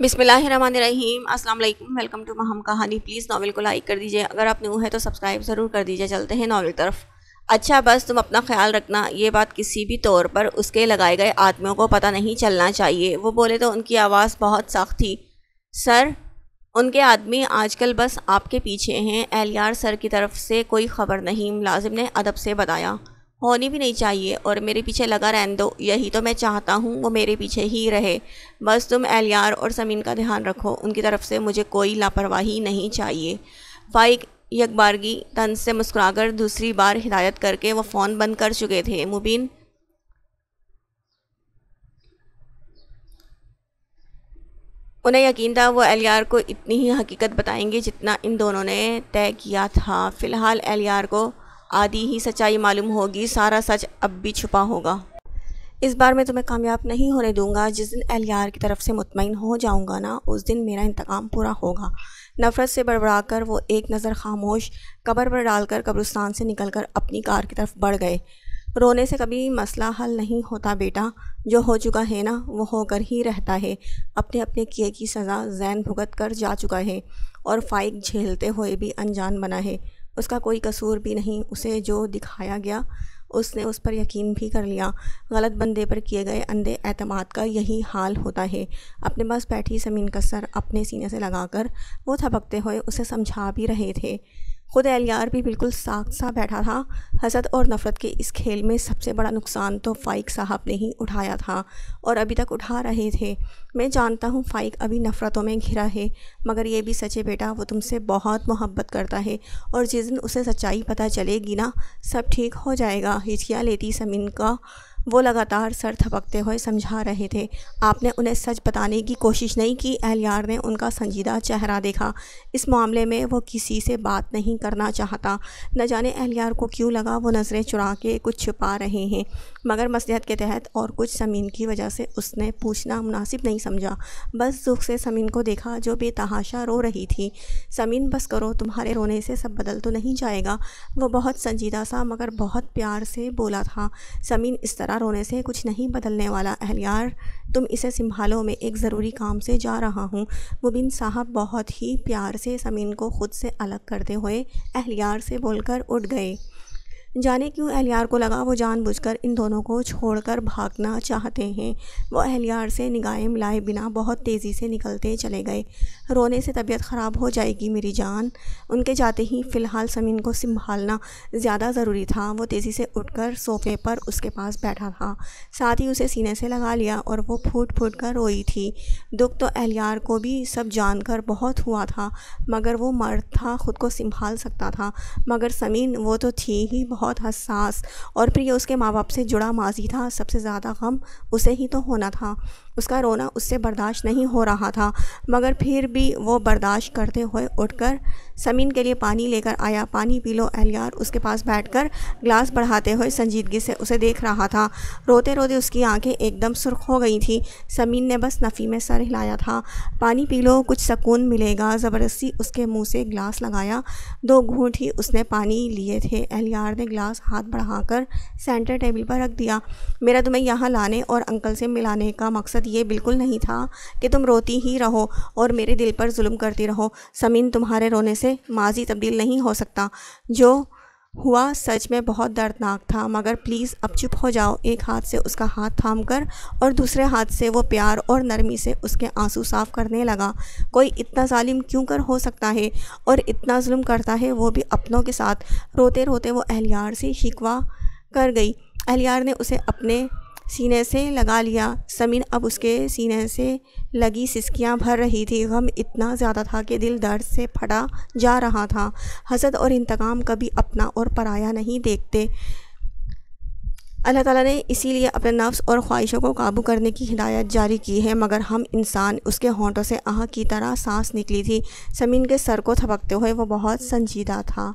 بسم اللہ الرحمن الرحیم۔ السلام علیکم، ویلکم ٹو مہم کہانی۔ پلیز ناول کو لائک کر دیجئے، اگر آپ نیو ہے تو سبسکرائب ضرور کر دیجئے۔ چلتے ہیں ناول طرف۔ اچھا بس تم اپنا خیال رکھنا، یہ بات کسی بھی طور پر اس کے لگائے گئے آدمیوں کو پتہ نہیں چلنا چاہیے۔ وہ بولے تو ان کی آواز بہت سخت تھی۔ سر، ان کے آدمی آج کل بس آپ کے پیچھے ہیں۔ اہلیار سر کی طرف سے کوئی خبر نہیں، ملازم نے ادب سے بتایا۔ ہونی بھی نہیں چاہیے، اور میرے پیچھے لگا رہنے دو، یہی تو میں چاہتا ہوں وہ میرے پیچھے ہی رہے۔ بس تم اہلیار اور سمین کا دھیان رکھو، ان کی طرف سے مجھے کوئی لاپرواہی نہیں چاہیے۔ فائق یک بارگی طنز سے مسکرا کر دوسری بار ہدایت کر کے وہ فون بند کر چکے تھے۔ مبین انہیں یقین تھا وہ اہلیار کو اتنی ہی حقیقت بتائیں گے جتنا ان دونوں نے طے کیا تھا۔ فی الحال اہلیار کو آدھی ہی سچائی معلوم ہوگی، سارا سچ اب بھی چھپا ہوگا۔ اس بار میں تمہیں کامیاب نہیں ہونے دوں گا۔ جس دن اہلیار کی طرف سے مطمئن ہو جاؤں گا نا، اس دن میرا انتقام پورا ہوگا۔ نفرت سے بڑبڑا کر وہ ایک نظر خاموش قبر پر ڈال کر قبرستان سے نکل کر اپنی کار کی طرف بڑھ گئے۔ رونے سے کبھی مسئلہ حل نہیں ہوتا بیٹا، جو ہو چکا ہے نا وہ ہو کر ہی رہتا ہے۔ اپنے اپنے کیے کی سزا زین بھگت کر جا چکا ہے، اور فائق جھیلتے ہوئے بھی انجان بنا ہے۔ اس کا کوئی قصور بھی نہیں، اسے جو دکھایا گیا اس نے اس پر یقین بھی کر لیا۔ غلط بندے پر کیے گئے اندھے اعتماد کا یہی حال ہوتا ہے۔ اپنے پاس بیٹھی سمین کا سر اپنے سینے سے لگا کر وہ تھپکتے ہوئے اسے سمجھا بھی رہے تھے۔ خود اہلیار بھی بالکل ساکت سا بیٹھا تھا۔ حسد اور نفرت کے اس کھیل میں سب سے بڑا نقصان تو فائق صاحب نے ہی اٹھایا تھا، اور ابھی تک اٹھا رہے تھے۔ میں جانتا ہوں فائق ابھی نفرتوں میں گھرا ہے، مگر یہ بھی سچ ہے بیٹا، وہ تم سے بہت محبت کرتا ہے، اور جس دن اسے سچائی پتہ چلے گی نا، سب ٹھیک ہو جائے گا۔ ہچکیاں لیتی سمین کا وہ لگاتار سر تھپکتے ہوئے سمجھا رہے تھے۔ آپ نے انہیں سچ بتانے کی کوشش نہیں کی؟ اہلیار نے ان کا سنجیدہ چہرہ دیکھا۔ اس معاملے میں وہ کسی سے بات نہیں کرنا چاہتا۔ نہ جانے اہلیار کو کیوں لگا وہ نظریں چرا کے کچھ چھپا رہے ہیں، مگر مصلحت کے تحت اور کچھ سمین کی وجہ سے اس نے پوچھنا مناسب نہیں سمجھا۔ بس ذوق سے سمین کو دیکھا جو بے تحاشا رو رہی تھی۔ سمین بس کرو، تمہارے رونے سے سب بدل تو نہیں جائے گا؟ وہ بہت سنجیدہ سا مگر بہت پیار سے بولا تھا۔ سمین اس طرح رونے سے کچھ نہیں بدلنے والا۔ اہلیار تم اسے سنبھالو، میں ایک ضروری کام سے جا رہا ہوں۔ مبین صاحب بہت ہی پیار سے سمین کو خود سے الگ کرتے ہوئے اہلیار سے بول کر اٹھ گئے۔ جانے کیوں اہلیار کو لگا وہ جان بوجھ کر ان دونوں کو چھوڑ کر بھاگنا چاہتے ہیں۔ وہ اہلیار سے نگاہیں ملائے بنا بہت تیزی سے نکلتے چلے گئے۔ رونے سے طبیعت خراب ہو جائے گی میری جان۔ ان کے جاتے ہی فی الحال سمین کو سنبھالنا زیادہ ضروری تھا۔ وہ تیزی سے اٹھ کر صوفے پر اس کے پاس بیٹھا تھا، ساتھ ہی اسے سینے سے لگا لیا، اور وہ پھوٹ پھوٹ کر روئی تھی۔ دکھ تو اہلیار کو بھی سب جان کر بہت ہوا تھا، مگر وہ مرد تھا، خود کو سنبھال سکتا تھا، مگر سمین وہ تو تھی ہی بہت حساس، اور پھر یہ اس کے ماں باپ سے جڑا ماضی تھا۔ سب سے زیادہ غم اسے ہی تو ہونا تھا۔ اس کا رونا اس سے برداشت نہیں ہو رہا تھا، مگر پھر بھی وہ برداشت کرتے ہوئے اٹھ کر سمین کے لیے پانی لے کر آیا۔ پانی پی لو۔ اہلیار اس کے پاس بیٹھ کر گلاس بڑھاتے ہوئے سنجیدگی سے اسے دیکھ رہا تھا۔ روتے روتے اس کی آنکھیں ایک دم سرخ ہو گئی تھیں۔ سمین نے بس نفی میں سر ہلایا تھا۔ پانی پی لو، کچھ سکون ملے گا۔ زبردستی اس کے منہ سے گلاس لگایا۔ 2 گھونٹ ہی اس نے پانی لیے تھے۔ اہلیار نے گلاس ہاتھ بڑھا کر سینٹر ٹیبل پر رکھ دیا۔ میرا تمہیں یہاں لانے اور انکل سے ملانے کا مقصد یہ بالکل نہیں تھا کہ تم روتی ہی رہو اور میرے دل پر ظلم کرتی رہو۔ سمین، تمہارے رونے سے ماضی تبدیل نہیں ہو سکتا۔ جو ہوا سچ میں بہت دردناک تھا، مگر پلیز اب چپ ہو جاؤ۔ ایک ہاتھ سے اس کا ہاتھ تھام کر اور دوسرے ہاتھ سے وہ پیار اور نرمی سے اس کے آنسو صاف کرنے لگا۔ کوئی اتنا ظالم کیوں کر ہو سکتا ہے، اور اتنا ظلم کرتا ہے وہ بھی اپنوں کے ساتھ؟ روتے روتے وہ اہلیار سے شکوہ کر گئی۔ اہلیار نے اسے اپنے سینے سے لگا لیا۔ سمین اب اس کے سینے سے لگی سسکیاں بھر رہی تھی۔ غم اتنا زیادہ تھا کہ دل درد سے پھٹا جا رہا تھا۔ حسد اور انتقام کبھی اپنا اور پرایا نہیں دیکھتے۔ اللہ تعالیٰ نے اسی لیے اپنے نفس اور خواہشوں کو قابو کرنے کی ہدایت جاری کی ہے، مگر ہم انسان۔ اس کے ہونٹوں سے آہ کی طرح سانس نکلی تھی۔ سمین کے سر کو تھپکتے ہوئے وہ بہت سنجیدہ تھا۔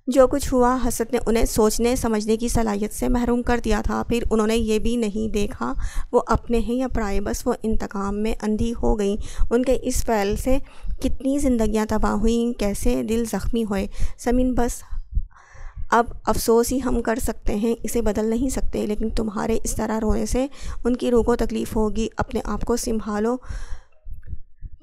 جو کچھ ہوا، حسد نے انہیں سوچنے سمجھنے کی صلاحیت سے محروم کر دیا تھا۔ پھر انہوں نے یہ بھی نہیں دیکھا وہ اپنے ہیں یا پرائے، بس وہ انتقام میں اندھی ہو گئیں۔ ان کے اس فعل سے کتنی زندگیاں تباہ ہوئیں، کیسے دل زخمی ہوئے۔ سمین، بس اب افسوس ہی ہم کر سکتے ہیں، اسے بدل نہیں سکتے، لیکن تمہارے اس طرح رونے سے ان کی روح کو تکلیف ہوگی۔ اپنے آپ کو سنبھالو۔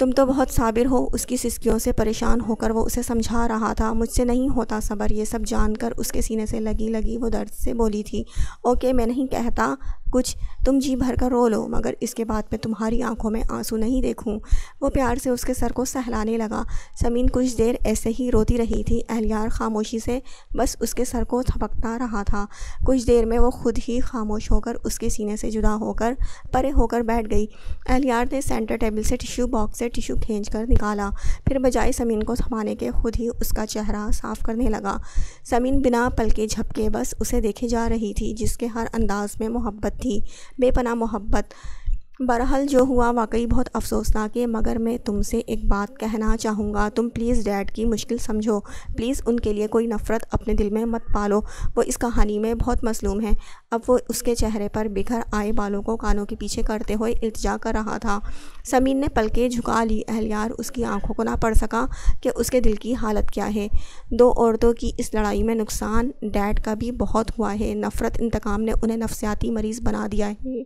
تم تو بہت صابر ہو۔ اس کی سسکیوں سے پریشان ہو کر وہ اسے سمجھا رہا تھا۔ مجھ سے نہیں ہوتا صبر۔ یہ سب جان کر اس کے سینے سے لگی وہ درد سے بولی تھی، اوکے میں نہیں کہتا کچھ، تم جی بھر کر رو لو، مگر اس کے بعد میں تمہاری آنکھوں میں آنسو نہیں دیکھوں۔ وہ پیار سے اس کے سر کو سہلانے لگا۔ سمین کچھ دیر ایسے ہی روتی رہی تھی۔ اہلیار خاموشی سے بس اس کے سر کو تھپکتا رہا تھا۔ کچھ دیر میں وہ خود ہی خاموش ہو کر اس کے سینے سے جدا ہو کر پرے ہو کر بیٹھ گئی۔ اہلیار نے سینٹر ٹیبل سے ٹیشو باکس سے ٹیشو کھینچ کر نکالا، پھر بجائے سمین کو تھمانے کے خود ہی اس کا چہرہ صاف کرنے لگا۔ سمین بنا پلکے جھپکے بس اسے دیکھے جا رہی تھی، جس کے ہر انداز میں محبت تھی، بے پناہ محبت۔ بہرحال جو ہوا واقعی بہت افسوسناک ہے، مگر میں تم سے ایک بات کہنا چاہوں گا، تم پلیز ڈیڈ کی مشکل سمجھو، پلیز ان کے لیے کوئی نفرت اپنے دل میں مت پالو، وہ اس کہانی میں بہت مظلوم ہے۔ اب وہ اس کے چہرے پر بکھر آئے بالوں کو کانوں کے پیچھے کرتے ہوئے التجا کر رہا تھا۔ سمین نے پلکیں جھکا لی۔ اہلیار اس کی آنکھوں کو نہ پڑھ سکا کہ اس کے دل کی حالت کیا ہے۔ دو عورتوں کی اس لڑائی میں نقصان ڈیڈ کا بھی بہت ہوا ہے۔ نفرت انتقام نے انہیں نفسیاتی مریض بنا دیا ہے۔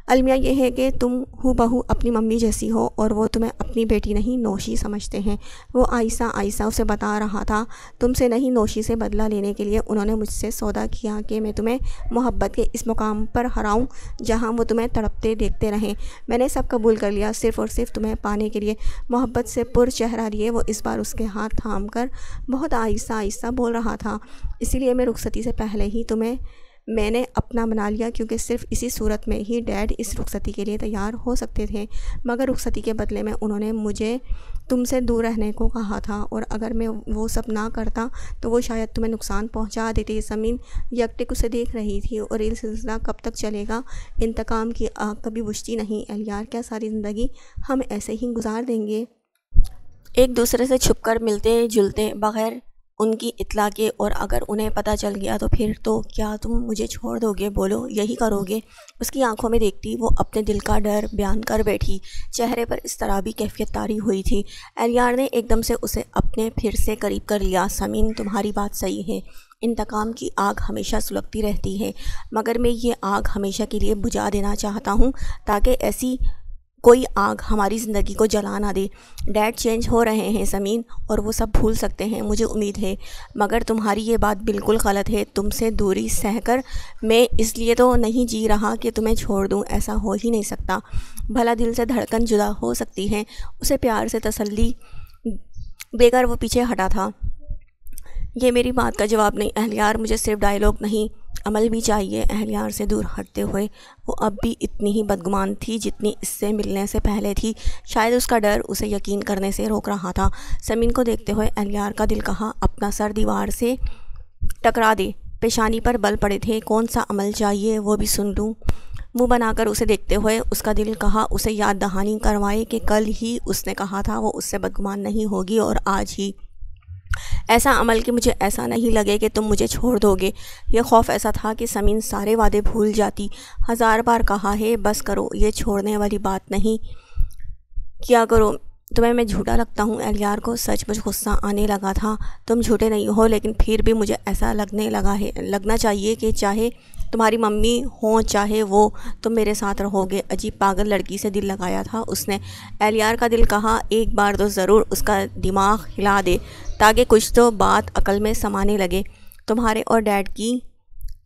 المیہ یہ ہے کہ تم ہو بہو اپنی ممی جیسی ہو اور وہ تمہیں اپنی بیٹی نہیں نوشی سمجھتے ہیں۔ وہ آہستہ اسے بتا رہا تھا، تم سے نہیں نوشی سے بدلہ لینے کے لیے انہوں نے مجھ سے سودا کیا کہ میں تمہیں محبت کے اس مقام پر ہراؤں جہاں وہ تمہیں تڑپتے دیکھتے رہیں۔ میں نے سب قبول کر لیا، صرف اور صرف تمہیں پانے کے لیے۔ محبت سے پر چہرہ لیے وہ اس بار اس کے ہاتھ تھام کر بہت آہستہ بول رہا تھا، اسی لیے میں رخصتی سے پہلے ہی تمہیں میں نے اپنا بنا لیا، کیونکہ صرف اسی صورت میں ہی ڈیڈ اس رخصتی کے لیے تیار ہو سکتے تھے، مگر رخصتی کے بدلے میں انہوں نے مجھے تم سے دور رہنے کو کہا تھا، اور اگر میں وہ سب نہ کرتا تو وہ شاید تمہیں نقصان پہنچا دیتے۔ زمین یکٹک اسے دیکھ رہی تھی، اور یہ سلسلہ کب تک چلے گا؟ انتقام کی آگ کبھی بجھتی نہیں اہلیار، کیا ساری زندگی ہم ایسے ہی گزار دیں گے؟ ایک دوسرے سے چھپ کر ملتے جلتے بغیر ان کی اطلاع کے، اور اگر انہیں پتہ چل گیا تو پھر تو کیا تم مجھے چھوڑ دو گے؟ بولو، یہی کرو گے؟ اس کی آنکھوں میں دیکھتی وہ اپنے دل کا ڈر بیان کر بیٹھی، چہرے پر اس طرح بھی کیفیت طاری ہوئی تھی۔ اہلیار نے ایک دم سے اسے اپنے پھر سے قریب کر لیا۔ سمین تمہاری بات صحیح ہے، انتقام کی آگ ہمیشہ سلگتی رہتی ہے، مگر میں یہ آگ ہمیشہ کے لیے بجھا دینا چاہتا ہوں تاکہ ایسی کوئی آگ ہماری زندگی کو جلا نہ دے۔ ڈیڈ چینج ہو رہے ہیں زمین، اور وہ سب بھول سکتے ہیں، مجھے امید ہے، مگر تمہاری یہ بات بالکل غلط ہے۔ تم سے دوری سہ کر میں اس لیے تو نہیں جی رہا کہ تمہیں چھوڑ دوں، ایسا ہو ہی نہیں سکتا۔ بھلا دل سے دھڑکن جدا ہو سکتی ہے۔ اسے پیار سے تسلی دے کر وہ پیچھے ہٹا تھا۔ یہ میری بات کا جواب نہیں اہلیار، مجھے صرف ڈائیلاگ نہیں، عمل بھی چاہیے۔ اہلیار سے دور ہٹتے ہوئے وہ اب بھی اتنی ہی بدگمان تھی جتنی اس سے ملنے سے پہلے تھی۔ شاید اس کا ڈر اسے یقین کرنے سے روک رہا تھا۔ سمین کو دیکھتے ہوئے اہلیار کا دل کہا، اپنا سر دیوار سے ٹکرا دے۔ پیشانی پر بل پڑے تھے، کون سا عمل چاہیے وہ بھی سن لوں؟ منہ بنا کر اسے دیکھتے ہوئے اس کا دل کہا اسے یاد دہانی کروائے کہ کل ہی اس نے کہا تھا وہ اس سے بدگمان نہیں ہوگی، اور آج ہی ایسا عمل کہ مجھے ایسا نہیں لگے کہ تم مجھے چھوڑ دو گے۔ یہ خوف ایسا تھا کہ سمین سارے وعدے بھول جاتی۔ ہزار بار کہا ہے بس کرو، یہ چھوڑنے والی بات نہیں، کیا کرو؟ تمہیں میں جھوٹا لگتا ہوں؟ اہلیار کو سچ مچ غصہ آنے لگا تھا۔ تم جھوٹے نہیں ہو، لیکن پھر بھی مجھے ایسا لگنا چاہیے کہ چاہے تمہاری ممی ہوں چاہے وہ، تم میرے ساتھ رہو گے۔ عجیب پاگل لڑکی سے دل لگایا تھا اس نے۔ اہلیار کا دل کہا ایک بار تو ضرور اس کا دماغ ہلا دے تاکہ کچھ تو بات عقل میں سمانے لگے۔ تمہارے اور ڈیڈ کی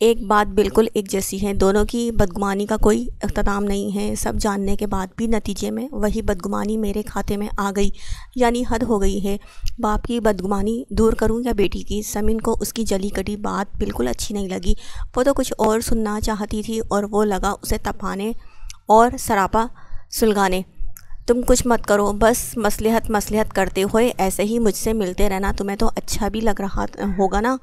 ایک بات بالکل ایک جیسی ہے، دونوں کی بدگمانی کا کوئی اختتام نہیں ہے۔ سب جاننے کے بعد بھی نتیجے میں وہی بدگمانی میرے کھاتے میں آ گئی، یعنی حد ہو گئی ہے۔ باپ کی بدگمانی دور کروں یا بیٹی کی؟ سمین کو اس کی جلی کٹی بات بالکل اچھی نہیں لگی۔ وہ تو کچھ اور سننا چاہتی تھی، اور وہ لگا اسے تپانے اور سراپا سلگانے۔ تم کچھ مت کرو، بس مصلحت کرتے ہوئے ایسے ہی مجھ سے ملتے رہنا۔ تمہیں تو اچھا بھی لگ رہا ہوگا نا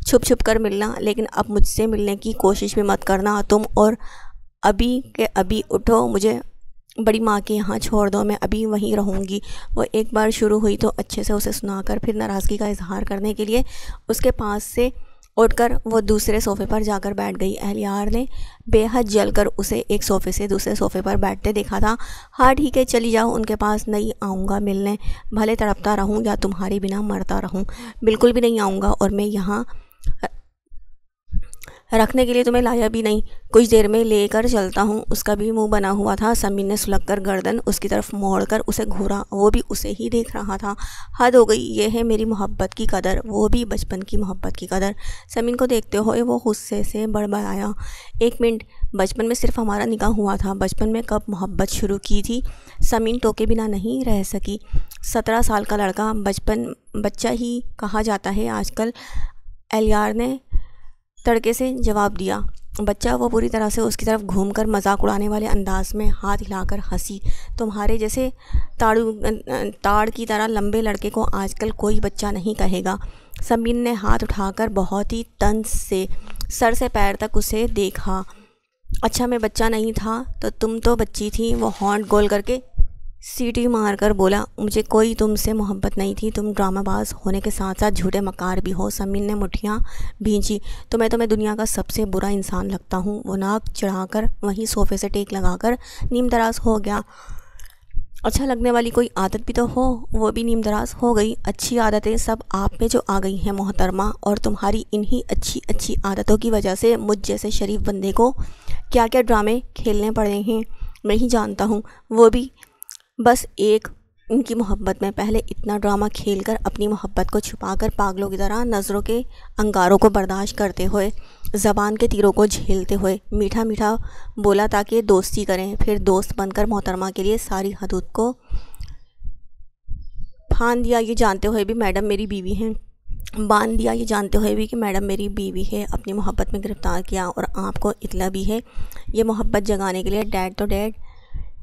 چھپ کر ملنا، لیکن اب مجھ سے ملنے کی کوشش بھی مت کرنا تم، اور ابھی کے ابھی اٹھو، مجھے بڑی ماں کے یہاں چھوڑ دو، میں ابھی وہیں رہوں گی۔ وہ ایک بار شروع ہوئی تو اچھے سے اسے سنا کر پھر ناراضگی کا اظہار کرنے کے لیے اس کے پاس سے اٹھ کر وہ دوسرے صوفے پر جا کر بیٹھ گئی۔ اہلیار نے بے حد جل کر اسے ایک صوفے سے دوسرے صوفے پر بیٹھتے دیکھا تھا۔ ہاں ٹھیک ہے، چلی جاؤ ان کے پاس، نہیں آؤں گا ملنے، بھلے تڑپتا رہوں یا تمہارے بنا مرتا رہوں، بالکل بھی نہیں آؤں گا، اور میں یہاں رکھنے کے لیے تمہیں لایا بھی نہیں، کچھ دیر میں لے کر چلتا ہوں۔ اس کا بھی منہ بنا ہوا تھا۔ سمین نے سلگ کر گردن اس کی طرف موڑ کر اسے گھورا، وہ بھی اسے ہی دیکھ رہا تھا۔ حد ہو گئی، یہ ہے میری محبت کی قدر، وہ بھی بچپن کی محبت کی قدر۔ سمین کو دیکھتے ہوئے وہ غصے سے بڑبڑایا، ایک منٹ، بچپن میں صرف ہمارا نکاح ہوا تھا، بچپن میں کب محبت شروع کی تھی؟ سمین ٹوکے بنا نہیں رہ سکی۔ 17 سال کا لڑکا بچہ ہی کہا جاتا ہے آج کل، الیار نے تڑکے سے جواب دیا۔ بچہ؟ وہ پوری طرح سے اس کی طرف گھوم کر مذاق اڑانے والے انداز میں ہاتھ ہلا کر ہنسی۔ تمہارے جیسے تاڑ کی طرح لمبے لڑکے کو آج کل کوئی بچہ نہیں کہے گا۔ سمین نے ہاتھ اٹھا کر بہت ہی طنز سے سر سے پیر تک اسے دیکھا۔ اچھا میں بچہ نہیں تھا تو تم تو بچی تھی۔ وہ ہونٹ گول کر کے سیٹی مار کر بولا، مجھے کوئی تم سے محبت نہیں تھی، تم ڈرامہ باز ہونے کے ساتھ ساتھ جھوٹے مکار بھی ہو۔ سمین نے مٹھیاں بھینچی، تو میں دنیا کا سب سے برا انسان لگتا ہوں۔ وہ ناک چڑھا کر وہیں صوفے سے ٹیک لگا کر نیم دراز ہو گیا۔ اچھا لگنے والی کوئی عادت بھی تو ہو، وہ بھی نیم دراز ہو گئی۔ اچھی عادتیں سب آپ میں جو آ گئی ہیں محترمہ، اور تمہاری انہی اچھی عادتوں کی وجہ سے مجھ جیسے شریف بندے کو کیا کیا ڈرامے کھیلنے پڑے ہیں میں ہی جانتا ہوں، وہ بھی بس ایک ان کی محبت میں۔ پہلے اتنا ڈرامہ کھیل کر اپنی محبت کو چھپا کر پاگلوں کی طرح نظروں کے انگاروں کو برداشت کرتے ہوئے، زبان کے تیروں کو جھیلتے ہوئے میٹھا میٹھا بولا تاکہ دوستی کریں، پھر دوست بن کر محترمہ کے لیے ساری حدود کو پھان دیا یہ جانتے ہوئے بھی میڈم میری بیوی ہیں، باندھ دیا یہ جانتے ہوئے بھی کہ میڈم میری بیوی ہے، اپنی محبت میں گرفتار کیا اور آپ کو اطلاع بھی ہے۔ یہ محبت جگانے کے لیے ڈیڈ تو ڈیڈ،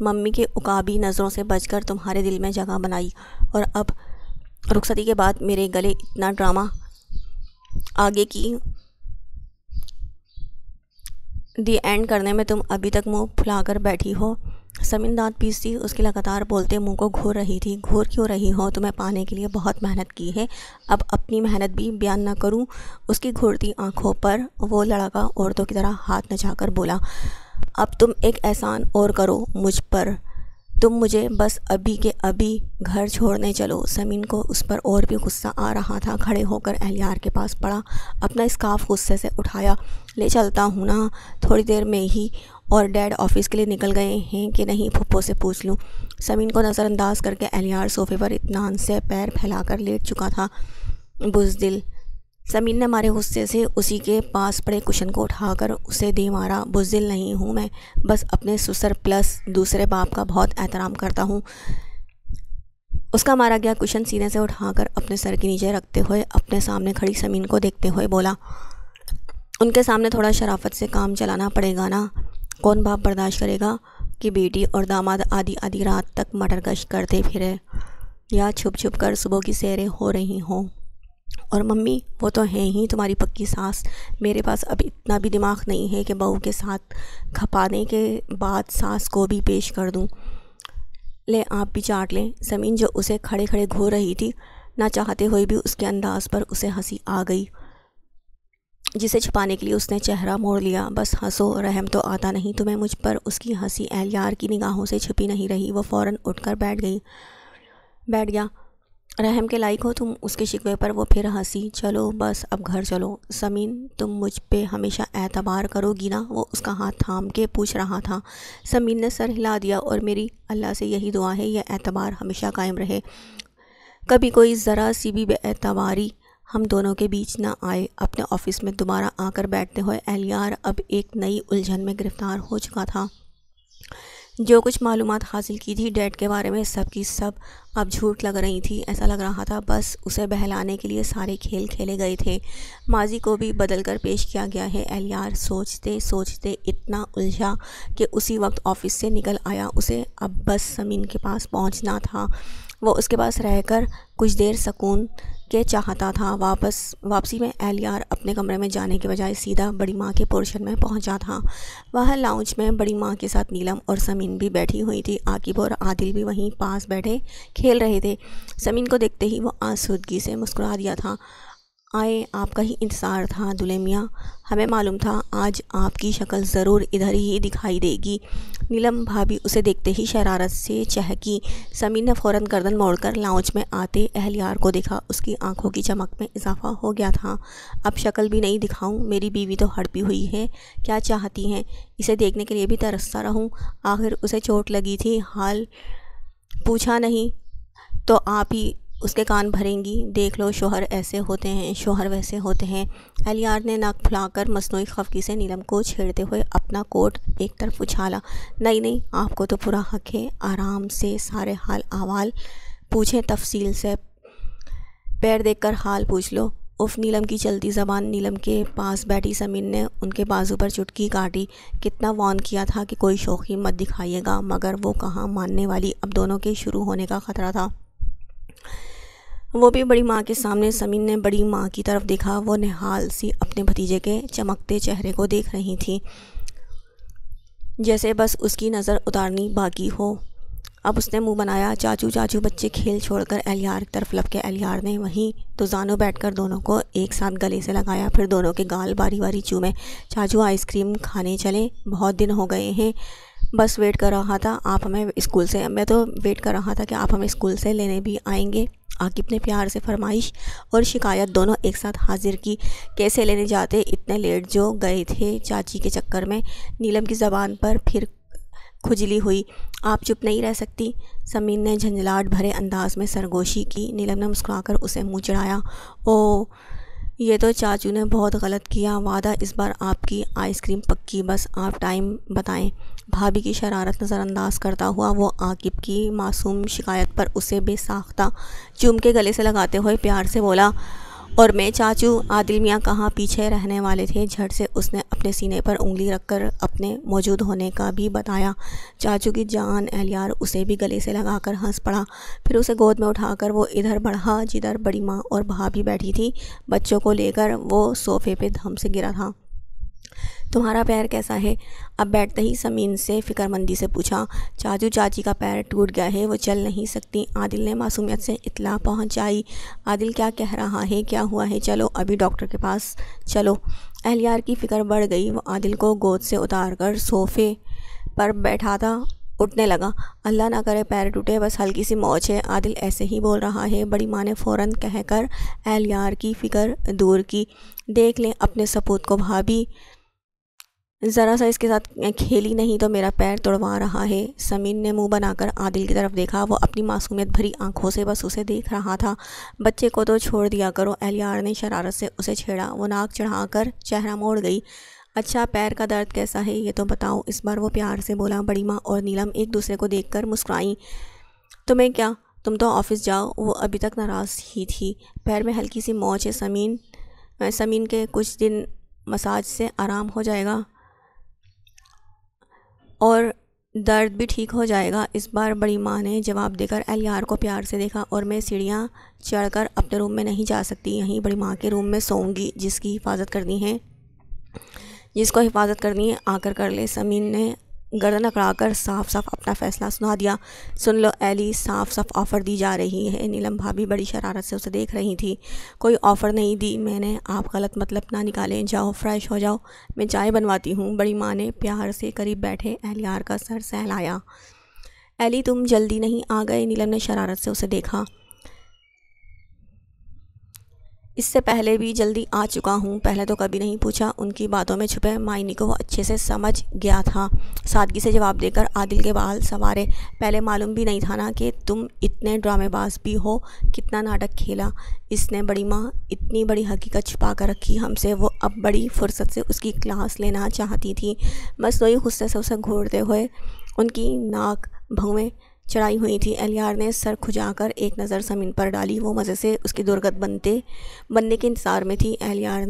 ممی کے عقابی نظروں سے بچ کر تمہارے دل میں جگہ بنائی، اور اب رخصتی کے بعد میرے گلے اتنا ڈرامہ آگے کی دی اینڈ کرنے میں تم ابھی تک منہ پھلا کر بیٹھی ہو۔ سمین دانت پیستی اس کے لگاتار بولتے منہ کو گھور رہی تھی۔ گھور کیوں رہی ہو؟ تمہیں پانے کے لیے بہت محنت کی ہے، اب اپنی محنت بھی بیان نہ کروں؟ اس کی گھورتی آنکھوں پر وہ لڑکا عورتوں کی طرح ہاتھ نچا کر بولا، اب تم ایک احسان اور کرو مجھ پر، تم مجھے بس ابھی کے ابھی گھر چھوڑنے چلو۔ سمین کو اس پر اور بھی غصہ آ رہا تھا، کھڑے ہو کر الیار کے پاس پڑا، اپنا اسکارف غصے سے اٹھایا، لے چلتا ہوں نا تھوڑی دیر میں ہی، اور ڈیڈ آفس کے لیے نکل گئے ہیں کہ نہیں پھپھو سے پوچھ لوں؟ سمین کو نظر انداز کر کے الیار صوفے پر اطمینان سے پیر پھیلا کر لیٹ چکا تھا۔ بزدل! سمین نے مارے غصے سے اسی کے پاس پڑے کشن کو اٹھا کر اسے دے مارا۔ بزدل نہیں ہوں میں، بس اپنے سسر پلس دوسرے باپ کا بہت احترام کرتا ہوں۔ اس کا مارا گیا کشن سینے سے اٹھا کر اپنے سر کے نیچے رکھتے ہوئے اپنے سامنے کھڑی سمین کو دیکھتے ہوئے بولا، ان کے سامنے تھوڑا شرافت سے کام چلانا پڑے گا نا؟ کون باپ برداشت کرے گا کہ بیٹی اور داماد آدھی رات تک مٹر گشت کرتے پھرے، یا چھپ چھپ کر صبح کی سیریں ہو رہی ہوں؟ اور ممی وہ تو ہیں ہی تمہاری پکی ساس، میرے پاس اب اتنا بھی دماغ نہیں ہے کہ بہو کے ساتھ کھپانے کے بعد ساس کو بھی پیش کر دوں۔ لے آپ بھی چاٹ لیں۔ سمین جو اسے کھڑے کھڑے گھور رہی تھی، نہ چاہتے ہوئے بھی اس کے انداز پر اسے ہنسی آ گئی، جسے چھپانے کے لیے اس نے چہرہ موڑ لیا۔ بس ہنسو، رحم تو آتا نہیں تمہیں مجھ پر؟ اس کی ہنسی الیار کی نگاہوں سے چھپی نہیں رہی، وہ فوراً اٹھ کر بیٹھ گیا۔ رحم کے لائق ہو تم؟ اس کے شکوے پر وہ پھر ہنسی۔ چلو بس اب گھر چلو۔ سمین تم مجھ پہ ہمیشہ اعتبار کرو گی نا؟ وہ اس کا ہاتھ تھام کے پوچھ رہا تھا۔ سمین نے سر ہلا دیا، اور میری اللہ سے یہی دعا ہے یہ اعتبار ہمیشہ قائم رہے، کبھی کوئی ذرا سی بھی بے اعتباری ہم دونوں کے بیچ نہ آئے۔ اپنے آفس میں دوبارہ آ کر بیٹھتے ہوئے الیار اب ایک نئی الجھن میں گرفتار ہو چکا تھا۔ جو کچھ معلومات حاصل کی تھی ڈیڈ کے بارے میں، سب کی سب اب جھوٹ لگ رہی تھی۔ ایسا لگ رہا تھا بس اسے بہلانے کے لیے سارے کھیل کھیلے گئے تھے، ماضی کو بھی بدل کر پیش کیا گیا ہے۔ الیار سوچتے سوچتے اتنا الجھا کہ اسی وقت آفس سے نکل آیا۔ اسے اب بس سمین کے پاس پہنچنا تھا۔ وہ اس کے پاس رہ کر کچھ دیر سکون کے چاہتا تھا۔ واپسی میں الیار اپنے کمرے میں جانے کے بجائے سیدھا بڑی ماں کے پورشن میں پہنچا تھا۔ وہاں لاؤنج میں بڑی ماں کے ساتھ نیلم اور سمین بھی بیٹھی ہوئی تھی۔ عاقب اور عادل بھی وہیں پاس بیٹھے کھیل رہے تھے۔ سمین کو دیکھتے ہی وہ آسودگی سے مسکرا دیا تھا۔ آئے آپ کا ہی انتظار تھا دلہے میاں، ہمیں معلوم تھا آج آپ کی شکل ضرور ادھر ہی دکھائی دے گی۔ نیلم بھابھی اسے دیکھتے ہی شرارت سے چہکی۔ سمین نے فوراً گردن موڑ کر لاؤنج میں آتے اہلیار کو دیکھا۔ اس کی آنکھوں کی چمک میں اضافہ ہو گیا تھا۔ اب شکل بھی نہیں دکھاؤں؟ میری بیوی تو ہڑپی ہوئی ہے، کیا چاہتی ہیں؟ اسے دیکھنے کے لیے بھی ترستا رہوں؟ آخر اسے چوٹ لگی تھی، حال پوچھا نہیں تو آپ ہی اس کے کان بھریں گی؟ دیکھ لو، شوہر ایسے ہوتے ہیں، شوہر ویسے ہوتے ہیں۔ اہلیار نے ناک پھلا کر مصنوعی خفگی سے نیلم کو چھیڑتے ہوئے اپنا کوٹ ایک طرف اچھالا۔ نہیں، آپ کو تو پورا حق ہے، آرام سے سارے حال احوال پوچھیں، تفصیل سے پیر دیکھ کر حال پوچھ لو۔ اف نیلم کی چلتی زبان۔ نیلم کے پاس بیٹھی سمین نے ان کے بازو پر چٹکی کاٹی۔ کتنا وارن کیا تھا کہ کوئی شوخی مت دکھائیے گا، مگر وہ کہاں ماننے والی۔ اب دونوں کے شروع ہونے کا خطرہ تھا، وہ بھی بڑی ماں کے سامنے۔ سمین نے بڑی ماں کی طرف دیکھا، وہ نہال سی اپنے بھتیجے کے چمکتے چہرے کو دیکھ رہی تھی، جیسے بس اس کی نظر اتارنی باقی ہو۔ اب اس نے منہ بنایا، چاچو بچے کھیل چھوڑ کر اہلیار کی طرف لپکے۔ اہلیار نے وہیں تو زانوں بیٹھ کر دونوں کو ایک ساتھ گلے سے لگایا، پھر دونوں کے گال باری باری چومے۔ چاچو آئس کریم کھانے چلیں؟ بہت دن ہو گئے ہیں، بس ویٹ کر رہا تھا آپ ہمیں اسکول سے، میں تو ویٹ کر رہا تھا کہ آپ ہمیں اسکول سے لینے بھی آئیں گے۔ عاقب نے پیار سے فرمائش اور شکایت دونوں ایک ساتھ حاضر کی۔ کیسے لینے جاتے اتنے لیٹ جو گئے تھے چاچی کے چکر میں؟ نیلم کی زبان پر پھر کھجلی ہوئی۔ آپ چپ نہیں رہ سکتی؟ سمین نے جھنجھلاہٹ بھرے انداز میں سرگوشی کی۔ نیلم نے مسکرا کر اسے منہ چڑھایا۔ اوہ، یہ تو چاچو نے بہت غلط کیا، وعدہ اس بار آپ کی آئس کریم پکی، بس آپ ٹائم بتائیں۔ بھابھی کی شرارت نظر انداز کرتا ہوا وہ عاقب کی معصوم شکایت پر اسے بے ساختہ چوم کے گلے سے لگاتے ہوئے پیار سے بولا، اور میں چاچو؟ عادل میاں کہاں پیچھے رہنے والے تھے؟ جھٹ سے اس نے اپنے سینے پر انگلی رکھ کر اپنے موجود ہونے کا بھی بتایا۔ چاچو کی جان! اہلیار اسے بھی گلے سے لگا کر ہنس پڑا، پھر اسے گود میں اٹھا کر وہ ادھر بڑھا جدھر بڑی ماں اور بھابھی بیٹھی تھی۔ بچوں کو لے کر وہ صوفے پہ دھم سے گرا تھا۔ تمہارا پیر کیسا ہے؟ اب بیٹھتے ہی سمین سے فکر مندی سے پوچھا۔ چاچو چاچی کا پیر ٹوٹ گیا ہے، وہ چل نہیں سکتی، عادل نے معصومیت سے اطلاع پہنچائی۔ عادل کیا کہہ رہا ہے؟ کیا ہوا ہے؟ چلو ابھی ڈاکٹر کے پاس چلو۔ اہلیار کی فکر بڑھ گئی، وہ عادل کو گود سے اتار کر صوفے پر بیٹھا تھا، اٹھنے لگا۔ اللہ نہ کرے پیر ٹوٹے، بس ہلکی سی موچ ہے، عادل ایسے ہی بول رہا ہے۔ بڑی ماں نے فوراً کہہ کر اہلیار کی فکر دور کی۔ دیکھ لیں اپنے سپوت کو، بھابھی ذرا سا اس کے ساتھ کھیلی نہیں تو میرا پیر توڑوا رہا ہے۔ سمین نے منہ بنا کر عادل کی طرف دیکھا، وہ اپنی معصومیت بھری آنکھوں سے بس اسے دیکھ رہا تھا۔ بچے کو تو چھوڑ دیا کرو، اہلیار نے شرارت سے اسے چھیڑا۔ وہ ناک چڑھا کر چہرہ موڑ گئی۔ اچھا پیر کا درد کیسا ہے یہ تو بتاؤ، اس بار وہ پیار سے بولا۔ بڑی ماں اور نیلم ایک دوسرے کو دیکھ کر مسکرائیں۔ تمہیں کیا، تم تو آفس جاؤ۔ وہ ابھی تک ناراض ہی تھی۔ پیر میں ہلکی سی موچ ہے سمین کے کچھ دن مساج سے آرام ہو جائے گا اور درد بھی ٹھیک ہو جائے گا۔ اس بار بڑی ماں نے جواب دے کر اہلیار کو پیار سے دیکھا۔ اور میں سیڑھیاں چڑھ کر اپنے روم میں نہیں جا سکتی، یہیں بڑی ماں کے روم میں سوؤں گی، جس کو حفاظت کرنی ہے آ کر لے۔ سمین نے گردن اکڑا کر صاف صاف اپنا فیصلہ سنا دیا۔ سن لو ایلی، صاف آفر دی جا رہی ہے۔ نیلم بھابھی بڑی شرارت سے اسے دیکھ رہی تھی۔ کوئی آفر نہیں دی میں نے، آپ غلط مطلب نہ نکالیں۔ جاؤ فریش ہو جاؤ، میں چائے بنواتی ہوں۔ بڑی ماں نے پیار سے قریب بیٹھے اہلیار کا سر سہلایا۔ ایلی تم جلدی نہیں آ گئے؟ نیلم نے شرارت سے اسے دیکھا۔ اس سے پہلے بھی جلدی آ چکا ہوں، پہلے تو کبھی نہیں پوچھا۔ ان کی باتوں میں چھپے معنی کو وہ اچھے سے سمجھ گیا تھا۔ سادگی سے جواب دے کر عادل کے بال سنوارے۔ پہلے معلوم بھی نہیں تھا نا کہ تم اتنے ڈرامے باز بھی ہو، کتنا ناٹک کھیلا اس نے۔ بڑی ماں اتنی بڑی حقیقت چھپا کر رکھی ہم سے، وہ اب بڑی فرصت سے اس کی کلاس لینا چاہتی تھی۔ مصنوعی غصے سے اسے گھورتے ہوئے ان کی ناک بھویں چڑھائی ہوئی تھی۔ اہلیار نے سر کھجا کر ایک نظر سمین پر ڈالی، وہ مزے سے اس کی درگت بننے کے انتظار میں تھی۔ اہلیار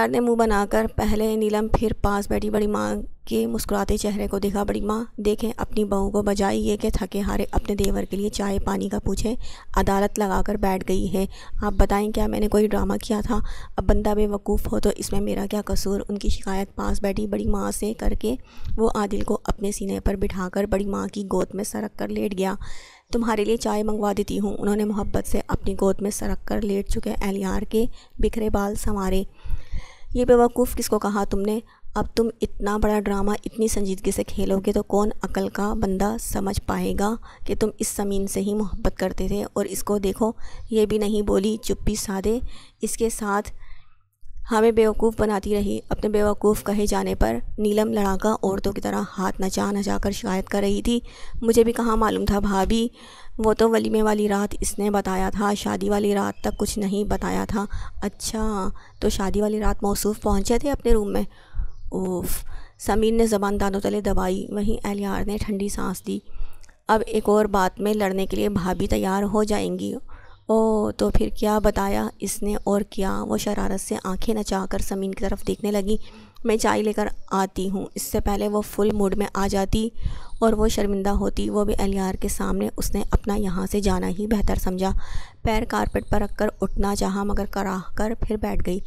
نے منہ بنا کر پہلے نیلم پھر پاس بیٹھی بڑی ماں کے مسکراتے چہرے کو دیکھا۔ بڑی ماں دیکھیں اپنی بہو کو، بجائے یہ کہ تھکے ہارے اپنے دیور کے لیے چائے پانی کا پوچھے، عدالت لگا کر بیٹھ گئی ہے۔ آپ بتائیں کیا میں نے کوئی ڈرامہ کیا تھا؟ اب بندہ بے وقوف ہو تو اس میں میرا کیا قصور؟ ان کی شکایت پاس بیٹھی بڑی ماں سے کر کے وہ عادل کو اپنے سینے پر بٹھا کر بڑی ماں کی گود میں سرک کر لیٹ گیا۔ تمہارے لیے چائے منگوا دیتی ہوں۔ انہوں نے محبت سے اپنی گود میں سرک کر لیٹ چکے اہلیار کے بکھرے بال سنوارے۔ یہ بیوقوف کس کو کہا تم نے؟ اب تم اتنا بڑا ڈرامہ اتنی سنجیدگی سے کھیلو گے تو کون عقل کا بندہ سمجھ پائے گا کہ تم اس سمین سے ہی محبت کرتے تھے؟ اور اس کو دیکھو، یہ بھی نہیں بولی، چپی سادے اس کے ساتھ ہمیں بیوقوف بناتی رہی۔ اپنے بیوقوف کہے جانے پر نیلم لڑاکا عورتوں کی طرح ہاتھ نچا نچا کر شکایت کر رہی تھی۔ مجھے بھی کہاں معلوم تھا بھابھی، وہ تو ولیمے والی رات اس نے بتایا تھا، شادی والی رات تک کچھ نہیں بتایا تھا۔ اچھا، تو شادی والی رات موصوف پہنچے تھے اپنے روم میں؟ اوف، سمین نے زبان دانتوں تلے دبائی، وہیں اہلیار نے ٹھنڈی سانس دی۔ اب ایک اور بات میں لڑنے کے لیے بھابھی تیار ہو جائیں گی۔ او تو پھر کیا بتایا اس نے اور کیا؟ وہ شرارت سے آنکھیں نچا کر سمین کی طرف دیکھنے لگی۔ میں چائے لے کر آتی ہوں۔ اس سے پہلے وہ فل موڈ میں آ جاتی اور وہ شرمندہ ہوتی، وہ بھی اہلیار کے سامنے۔ اس نے اپنا یہاں سے جانا ہی بہتر سمجھا۔ پیر کارپیٹ پر رکھ کر اٹھنا چاہا مگر کراہ کر پھر بیٹھ گئی۔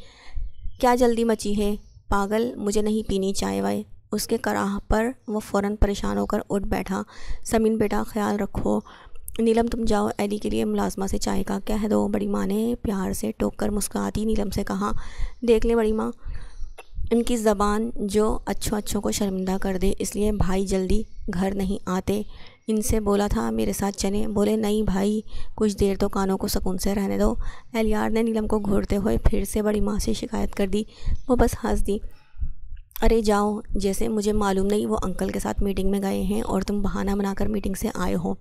کیا جلدی مچی ہے پاگل، مجھے نہیں پینی چائے وائے۔ اس کے کراہ پر وہ فوراً پریشان ہو کر اٹھ بیٹھا۔ سمین بیٹا خیال رکھو۔ نیلم تم جاؤ، ایلی کے لیے ملازمہ سے چائے کا کہہ دو، بڑی ماں نے پیار سے ٹوک کر مسکراتی نیلم سے کہا۔ دیکھ لیں بڑی ماں، ان کی زبان جو اچھوں کو شرمندہ کر دے، اس لیے بھائی جلدی گھر نہیں آتے۔ ان سے بولا تھا میرے ساتھ چلیں، بولے نہیں بھائی، کچھ دیر تو کانوں کو سکون سے رہنے دو۔ اہلیار نے نیلم کو گھورتے ہوئے پھر سے بڑی ماں سے شکایت کر دی۔ وہ بس ہنس دی۔ ارے جاؤ، جیسے مجھے معلوم نہیں وہ انکل کے ساتھ میٹنگ میں گئے ہیں اور تم بہانہ بنا کر میٹنگ سے آئے ہو۔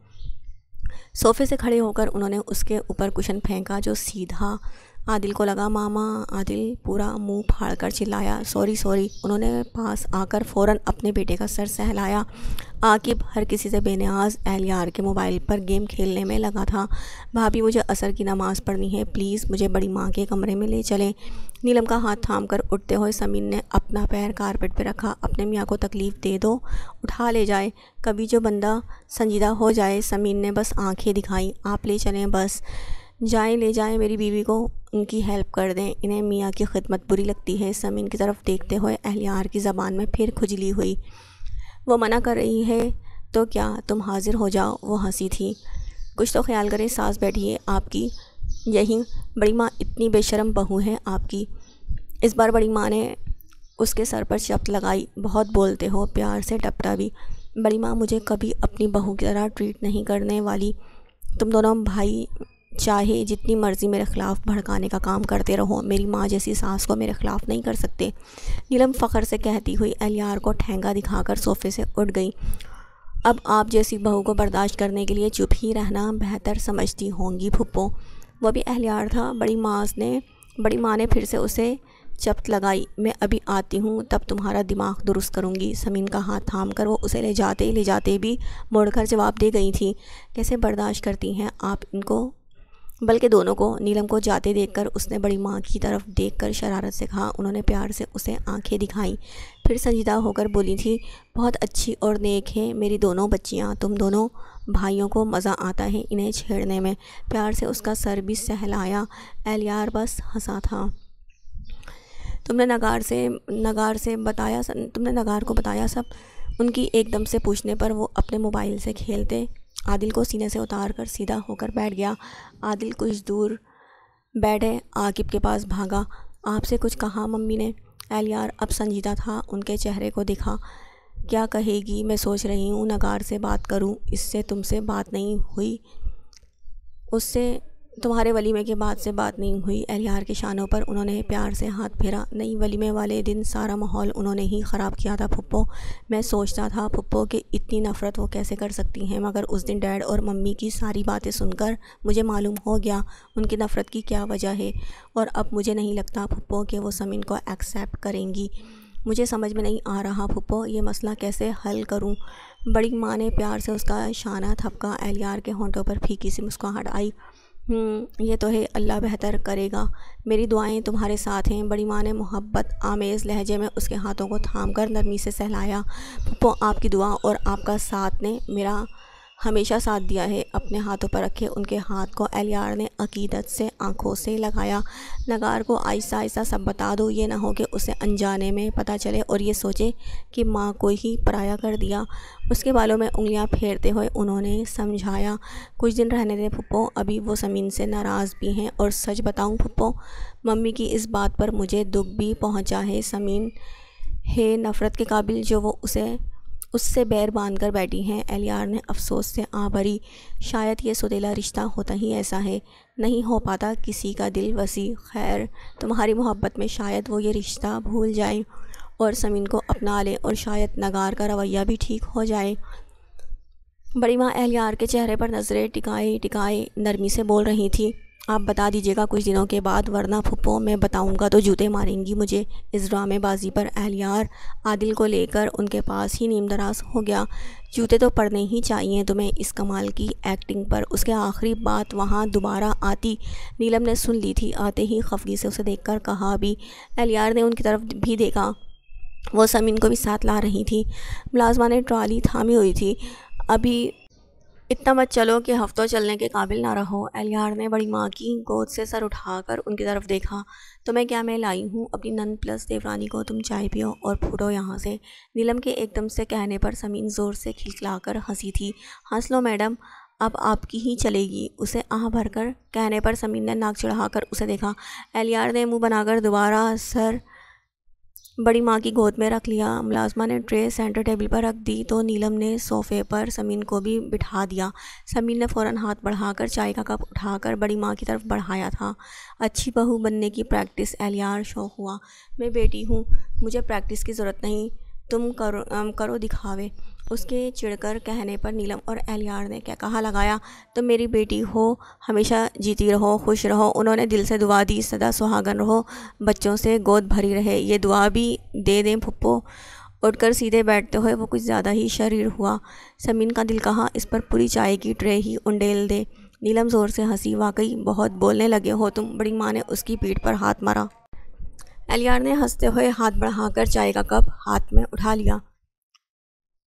صوفے سے کھڑے ہو کر انہوں نے اس کے اوپر کشن پھینکا جو سیدھا عادل کو لگا۔ ماما، عادل پورا منہ پھاڑ کر چلایا۔ سوری۔ انہوں نے پاس آ کر فوراً اپنے بیٹے کا سر سہلایا۔ عاقب ہر کسی سے بے نیاز اہلیار کے موبائل پر گیم کھیلنے میں لگا تھا۔ بھابھی مجھے عصر کی نماز پڑھنی ہے، پلیز مجھے بڑی ماں کے کمرے میں لے چلیں۔ نیلم کا ہاتھ تھام کر اٹھتے ہوئے سمین نے اپنا پیر کارپیٹ پہ رکھا۔ اپنے میاں کو تکلیف دے دو، اٹھا لے جائے، کبھی جو بندہ سنجیدہ ہو جائے۔ سمین نے بس آنکھیں دکھائیں۔ آپ لے چلیں بس، جائیں لے جائیں میری بیوی کو، ان کی ہیلپ کر دیں، انہیں میاں کی خدمت بری لگتی ہے۔ سمین کی طرف دیکھتے ہوئے اہلیار کی زبان میں پھر کھجلی ہوئی۔ وہ منع کر رہی ہے تو کیا تم حاضر ہو جاؤ۔ وہ ہنسی تھی۔ کچھ تو خیال کریں، ساس بیٹھی ہے آپ کی یہی، بڑی ماں اتنی بے شرم بہو ہے آپ کی۔ اس بار بڑی ماں نے اس کے سر پر چپت لگائی۔ بہت بولتے ہو، پیار سے ٹپٹا بھی۔ بڑی ماں مجھے کبھی اپنی بہو کی طرح ٹریٹ نہیں کرنے والی۔ تم دونوں بھائی چاہے جتنی مرضی میرے خلاف بھڑکانے کا کام کرتے رہو، میری ماں جیسی ساس کو میرے خلاف نہیں کر سکتے۔ نیلم فخر سے کہتی ہوئی اہلیار کو ٹھینگا دکھا کر صوفے سے اٹھ گئی۔ اب آپ جیسی بہو کو برداشت کرنے کے لیے چپ ہی رہنا بہتر سمجھتی ہوں گی پھپھو۔ وہ بھی اہلیار تھا۔ بڑی ماں نے پھر سے اسے چپت لگائی۔ میں ابھی آتی ہوں، تب تمہارا دماغ درست کروں گی۔ سمین کا ہاتھ تھام کر وہ اسے لے جاتے بھی موڑ کر جواب دے گئی تھی۔ کیسے برداشت کرتی ہیں آپ ان کو، بلکہ دونوں کو۔ نیلم کو جاتے دیکھ کر اس نے بڑی ماں کی طرف دیکھ کر شرارت سے کہا۔ انہوں نے پیار سے اسے آنکھیں دکھائیں، پھر سنجیدہ ہو کر بولی تھی، بہت اچھی اور نیک ہیں میری دونوں بچیاں، تم دونوں بھائیوں کو مزہ آتا ہے انہیں چھیڑنے میں۔ پیار سے اس کا سر بھی سہلایا۔ اہلیار بس ہنسا تھا۔ تم نے نگار کو بتایا سب؟ ان کی ایک دم سے پوچھنے پر وہ اپنے موبائل سے کھیلتے عادل کو سینے سے اتار کر سیدھا ہو کر بیٹھ گیا۔ عادل کچھ دور بیٹھے عاقب کے پاس بھاگا۔ آپ سے کچھ کہا ممی نے؟ اہلیار اب سنجیدہ تھا، ان کے چہرے کو دیکھا۔ کیا کہے گی، میں سوچ رہی ہوں نگار سے بات کروں، اس سے تم سے بات نہیں ہوئی؟ اس سے تمہارے ولیمے کے بعد سے بات نہیں ہوئی؟ اہلیار کے شانوں پر انہوں نے پیار سے ہاتھ پھیرا۔ نہیں، ولیمے والے دن سارا ماحول انہوں نے ہی خراب کیا تھا پھپھو۔ میں سوچتا تھا پھپھو کہ اتنی نفرت وہ کیسے کر سکتی ہیں، مگر اس دن ڈیڈ اور ممی کی ساری باتیں سن کر مجھے معلوم ہو گیا ان کی نفرت کی کیا وجہ ہے، اور اب مجھے نہیں لگتا پھپھو کہ وہ سمین کو ایکسیپٹ کریں گی۔ مجھے سمجھ میں نہیں آ رہا پھپھو یہ مسئلہ کیسے حل کروں۔ بڑی ماں نے پیار سے اس کا شانہ تھپکا۔ اہلیار کے ہونٹوں پر پھیکی سی مسکراہٹ آئی۔ یہ تو ہے، اللہ بہتر کرے گا، میری دعائیں تمہارے ساتھ ہیں۔ بڑی ماں نے محبت آمیز لہجے میں اس کے ہاتھوں کو تھام کر نرمی سے سہلایا۔ پھپھو آپ کی دعا اور آپ کا ساتھ نے میرا ہمیشہ ساتھ دیا ہے۔ اپنے ہاتھوں پر رکھے ان کے ہاتھ کو اہلیار نے عقیدت سے آنکھوں سے لگایا۔ نگار کو آہستہ آہستہ سب بتا دو، یہ نہ ہو کہ اسے انجانے میں پتہ چلے اور یہ سوچے کہ ماں کو ہی پرایا کر دیا۔ اس کے بالوں میں انگلیاں پھیرتے ہوئے انہوں نے سمجھایا، کچھ دن رہنے دیں پھپھو، ابھی وہ سمین سے ناراض بھی ہیں، اور سچ بتاؤں پھپھو، ممی کی اس بات پر مجھے دکھ بھی پہنچا ہے۔ سمین ہے نفرت کے قابل جو وہ اس سے بیر باندھ کر بیٹھی ہیں۔ اہلیار نے افسوس سے آہ بھری، شاید یہ سوتیلا رشتہ ہوتا ہی ایسا ہے، نہیں ہو پاتا کسی کا دل وسیع۔ خیر، تمہاری محبت میں شاید وہ یہ رشتہ بھول جائے اور سمین کو اپنا لے، اور شاید نگار کا رویہ بھی ٹھیک ہو جائے۔ بڑی ماں اہلیار کے چہرے پر نظریں ٹکائے نرمی سے بول رہی تھی، آپ بتا دیجیے گا کچھ دنوں کے بعد، ورنہ پھپھو میں بتاؤں گا تو جوتے ماریں گی مجھے۔ اس ڈرامے بازی پر اہلیار عادل کو لے کر ان کے پاس ہی نیم دراز ہو گیا۔ جوتے تو پڑنے ہی چاہیے تمہیں اس کمال کی ایکٹنگ پر۔ اس کے آخری بات وہاں دوبارہ آتی نیلم نے سن لی تھی۔ آتے ہی خفگی سے اسے دیکھ کر کہا بھی۔ اہلیار نے ان کی طرف بھی دیکھا، وہ سمین کو بھی ساتھ لا رہی تھی۔ ملازمہ نے ٹرالی تھامی ہوئی تھی، ابھی اتنا مت چلو کہ ہفتوں چلنے کے قابل نہ رہو۔ اہلیار نے بڑی ماں کی گود سے سر اٹھا کر ان کی طرف دیکھا، تمہیں کیا میں لائی ہوں، اپنی نند پلس دیورانی کو تم چائے پیو اور پھوٹو یہاں سے۔ نیلم کے ایک دم سے کہنے پر سمین زور سے کھلکھلا کر ہنسی تھی۔ ہنس لو میڈم، اب آپ کی ہی چلے گی، اسے آہ بھر کر کہنے پر سمین نے ناک چڑھا کر اسے دیکھا۔ اہلیار نے منہ بنا کر دوبارہ سر بڑی ماں کی گود میں رکھ لیا۔ ملازمہ نے ٹرے سینٹر ٹیبل پر رکھ دی تو نیلم نے صوفے پر سمین کو بھی بٹھا دیا۔ سمین نے فوراً ہاتھ بڑھا کر چائے کا کپ اٹھا کر بڑی ماں کی طرف بڑھایا تھا۔ اچھی بہو بننے کی پریکٹس، اہلیار شوق ہوا۔ میں بیٹی ہوں، مجھے پریکٹس کی ضرورت نہیں، تم کرو دکھاوے۔ اس کے چڑھ کر کہنے پر نیلم اور اہلیار نے کہا لگایا، تم میری بیٹی ہو، ہمیشہ جیتی رہو، خوش رہو۔ انہوں نے دل سے دعا دی، سدا سہاگن رہو، بچوں سے گود بھری رہے۔ یہ دعا بھی دے دیں پھپھو۔ اٹھ کر سیدھے بیٹھتے ہوئے وہ کچھ زیادہ ہی شریر ہوا۔ سمین کا دل کہا اس پر پوری چائے کی ٹرے ہی انڈیل دے۔ نیلم زور سے ہنسی، واقعی بہت بولنے لگے ہو تم۔ بڑی ماں نے اس کی پیٹھ پر ہاتھ مارا۔ اہلیار نے ہنستے ہوئے ہاتھ بڑھا کر چائے کا کپ ہاتھ میں اٹھا لیا۔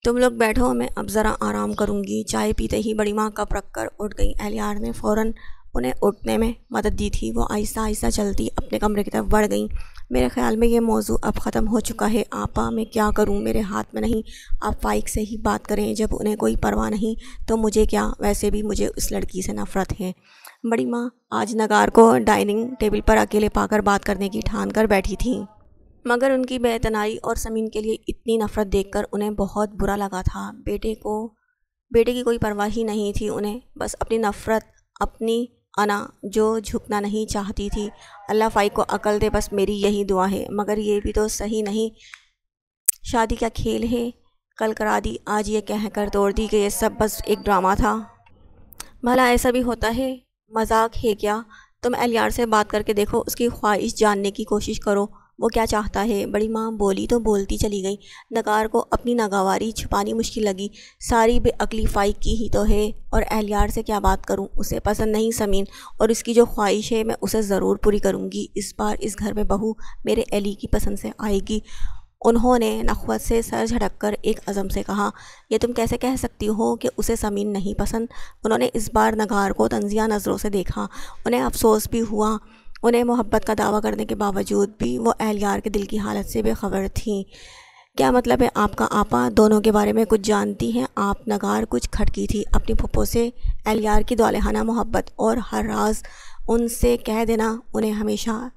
تم لوگ بیٹھو، میں اب ذرا آرام کروں گی۔ چائے پیتے ہی بڑی ماں کپ رکھ کر اٹھ گئی۔ اہلیار نے فوراً انہیں اٹھنے میں مدد دی تھی۔ وہ آہستہ آہستہ چلتی اپنے کمرے کی طرف بڑھ گئیں۔ میرے خیال میں یہ موضوع اب ختم ہو چکا ہے آپا، میں کیا کروں، میرے ہاتھ میں نہیں، آپ فائق سے ہی بات کریں، جب انہیں کوئی پرواہ نہیں تو مجھے کیا، ویسے بھی مجھے اس لڑکی سے نفرت ہے۔ بڑی ماں آج نگار کو ڈائننگ ٹیبل پر اکیلے پا کر بات کرنے کی ٹھان کر بیٹھی تھیں، مگر ان کی بے اعتنائی اور سمین کے لیے اتنی نفرت دیکھ کر انہیں بہت برا لگا تھا۔ بیٹے کی کوئی پرواہ ہی نہیں تھی انہیں، بس اپنی نفرت، اپنی انا جو جھکنا نہیں چاہتی تھی۔ اللہ فائق کو عقل دے، بس میری یہی دعا ہے۔ مگر یہ بھی تو صحیح نہیں، شادی کیا کھیل ہے، کل کرا دی، آج یہ کہہ کر توڑ دی کہ یہ سب بس ایک ڈرامہ تھا۔ بھلا ایسا بھی ہوتا ہے، مذاق ہے کیا؟ تم اہلیار سے بات کر کے دیکھو، اس کی خواہش جاننے کی کوشش کرو، وہ کیا چاہتا ہے۔ بڑی ماں بولی تو بولتی چلی گئی۔ نگار کو اپنی ناگواری چھپانی مشکل لگی، ساری بے عقلی فائق کی ہی تو ہے، اور اہلیار سے کیا بات کروں، اسے پسند نہیں سمین، اور اس کی جو خواہش ہے میں اسے ضرور پوری کروں گی۔ اس بار اس گھر میں بہو میرے ایلی کی پسند سے آئے گی۔ انہوں نے نخوت سے سر جھٹک کر ایک عزم سے کہا، یہ تم کیسے کہہ سکتی ہو کہ اسے سمین نہیں پسند؟ انہوں نے اس بار نگار کو طنزیہ نظروں سے دیکھا۔ انہیں افسوس بھی ہوا، انہیں محبت کا دعویٰ کرنے کے باوجود بھی وہ اہلیار کے دل کی حالت سے بے خبر تھیں۔ کیا مطلب ہے آپ کا آپا؟ دونوں کے بارے میں کچھ جانتی ہیں آپ؟ نگار کچھ کھٹکی تھی۔ اپنی پھپھو سے اہلیار کی دولہانہ محبت اور ہر راز ان سے کہہ دینا انہیں ہمیشہ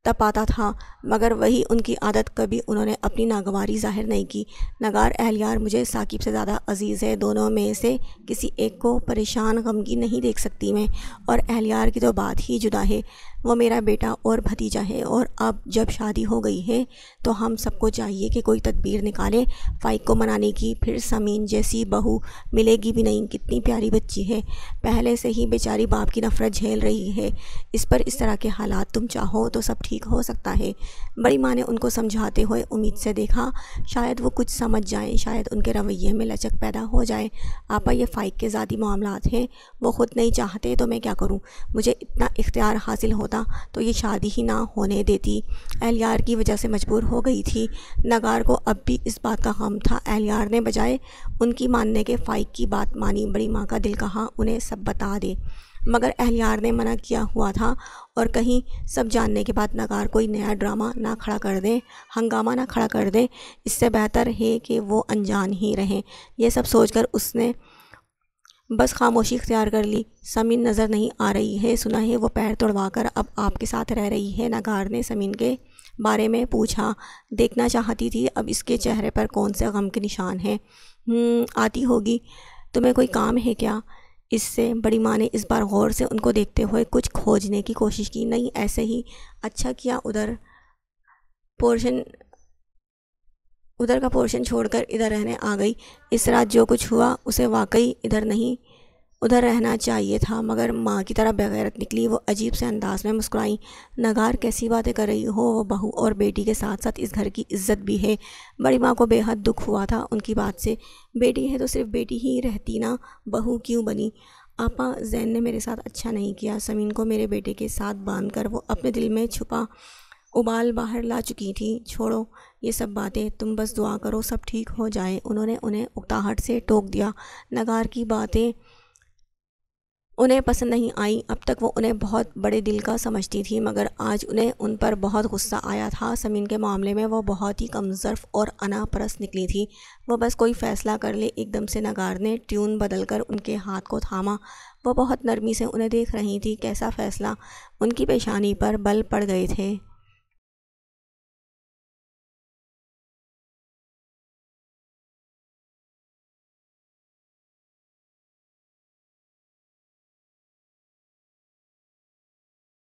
تپاتا تھا، مگر وہی ان کی عادت، کبھی انہوں نے اپنی ناگواری ظاہر نہیں کی۔ نگار اہلیار مجھے ثاقب سے زیادہ عزیز ہے، دونوں میں سے کسی ایک کو پریشان غمگین نہیں دیکھ سکتی میں، اور اہلیار کی تو بات ہی جدا ہے، وہ میرا بیٹا اور بھتیجا ہے، اور اب جب شادی ہو گئی ہے تو ہم سب کو چاہیے کہ کوئی تدبیر نکالے فائق کو منانے کی۔ پھر سمین جیسی بہو ملے گی بھی نہیں، کتنی پیاری بچی ہے، پہلے سے ہی بیچاری باپ کی نفرت جھیل رہی ہے، اس پر اس طرح کے حالات، تم چاہو تو سب ٹھیک ٹھیک ہو سکتا ہے۔ بڑی ماں نے ان کو سمجھاتے ہوئے امید سے دیکھا، شاید وہ کچھ سمجھ جائیں، شاید ان کے رویے میں لچک پیدا ہو جائے۔ آپا یہ فائق کے ذاتی معاملات ہیں، وہ خود نہیں چاہتے تو میں کیا کروں؟ مجھے اتنا اختیار حاصل ہوتا تو یہ شادی ہی نہ ہونے دیتی۔ اہلیار کی وجہ سے مجبور ہو گئی تھی۔ نگار کو اب بھی اس بات کا غم تھا۔ اہلیار نے بجائے ان کی ماننے کے فائق کی بات مانی۔ بڑی ماں کا دل کہا انہیں سب بتا دے، مگر اہلیار نے منع کیا ہوا تھا، اور کہیں سب جاننے کے بعد نگار کوئی نیا ڈرامہ نہ کھڑا کر دے، ہنگامہ نہ کھڑا کر دے، اس سے بہتر ہے کہ وہ انجان ہی رہیں۔ یہ سب سوچ کر اس نے بس خاموشی اختیار کر لی۔ سمین نظر نہیں آ رہی ہے، سنا ہے وہ پیر توڑوا کر اب آپ کے ساتھ رہ رہی ہے۔ نگار نے سمین کے بارے میں پوچھا، دیکھنا چاہتی تھی اب اس کے چہرے پر کون سے غم کے نشان ہیں۔ آتی ہوگی، تمہیں کوئی کام ہے کیا؟ اس سے بڑی ماں نے اس بار غور سے ان کو دیکھتے ہوئے کچھ کھوجنے کی کوشش کی۔ نہیں، ایسے ہی۔ اچھا کیا ادھر کا پورشن چھوڑ کر ادھر رہنے آ گئی۔ اس رات جو کچھ ہوا اسے واقعی ادھر رہنا چاہیے تھا، مگر ماں کی طرح بغیرت نکلی۔ وہ عجیب سے انداز میں مسکرائیں۔ نگار کیسی باتیں کر رہی ہو؟ وہ بہو اور بیٹی کے ساتھ ساتھ اس گھر کی عزت بھی ہے۔ بڑی ماں کو بے حد دکھ ہوا تھا ان کی بات سے۔ بیٹی ہے تو صرف بیٹی ہی رہتی نا، بہو کیوں بنی؟ آپا، زین نے میرے ساتھ اچھا نہیں کیا۔ سمین کو میرے بیٹے کے ساتھ باندھ کر وہ اپنے دل میں چھپا ابال باہر لا چکی تھی۔ چھوڑو یہ سب باتیں، تم بس دعا کرو سب ٹھیک ہو جائے۔ انہوں نے انہیں اکتاہٹ سے ٹوک دیا۔ نگار کی باتیں انہیں پسند نہیں آئیں۔ اب تک وہ انہیں بہت بڑے دل کا سمجھتی تھی، مگر آج انہیں ان پر بہت غصہ آیا تھا۔ سمین کے معاملے میں وہ بہت ہی کم ظرف اور انا پرست نکلی تھی۔ وہ بس کوئی فیصلہ کر لے۔ ایک دم سے نگار نے ٹیون بدل کر ان کے ہاتھ کو تھاما۔ وہ بہت نرمی سے انہیں دیکھ رہی تھی۔ کیسا فیصلہ؟ ان کی پیشانی پر بل پڑ گئے تھے۔